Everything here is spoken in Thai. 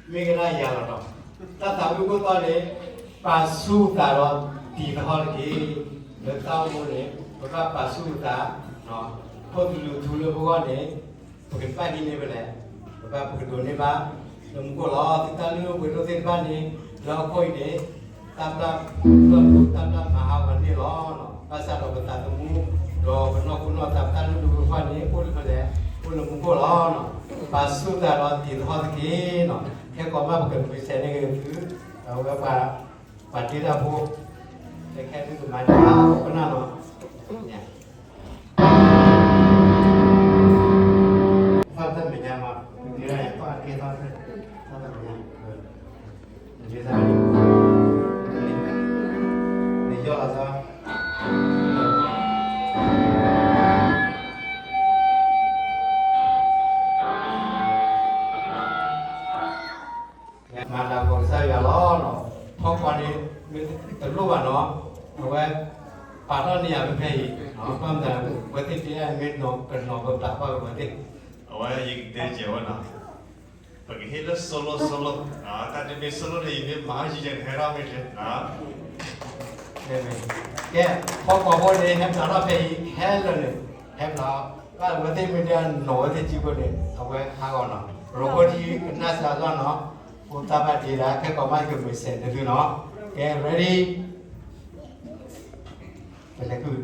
ไม่ก็ได้ยาหรอกถ้าทำก็ตอนนี้ปาสู้ตาเราตีทอดกี่เลือดเต้าโมเลยเพราะว่าปาสู้ตาเนาะพอทุลุพวกนี้พวกป้าที่นี่ไปแล้วพวกพวกตัวนี้บ้าแล้วมึงก็รอติดตามนี่พวกตัวเส้นบ้านนี้เราค่อยเนี่ยตามมหาวันนี้รอเนาะภาษาเราเป็นตาตมูรอเป็นนอกคุณนอกตามดูฟันนี้พูดไปแล้วพูดแล้วมึงก็รอเนาะปาสู้ตาเราตีทอดกี่เนาะแค่ก่อนมาเกิดไปเซ็นนี่ก็คือเราก็ปฏิราภูแค่ที่สุดมาจ้าก็น่าเนาะเนี่ยฟังท่านเป็นยังไงดีอะไรก็อันนี้ท่านเป็นยังดีสักนี่ยอดซะมาดาวคนใส่ยาล้อเนาะเพราะวันนี้เป็นรูปอ่ะเนาะเอาไว้ปาร์ตี้เนี่ยเป็นเพย์เนาะความแต่วันที่ที่มีน้องเป็นน้องแบบตาว่าวันที่เอาไว้ยิงเดี๋ยวเจ้านะปกติเราโซโล่นะแต่ในมีโซโล่ในมีมหาจิตเฮรามิเชนะเนี่ยแกพอวันนี้แฮมสารเพย์แฮลเลยแฮมเราก็วันที่มีเดียนโน้ตที่จีบเนี่ยเอาไว้หาก่อนเนาะโรบอทที่น่าสนใจเนาะอุตส่าห์ดีแล้วแค่ก็ไม่เกิดไม่เสร็จเลยเนาะแก ready เป็นอะไรคือ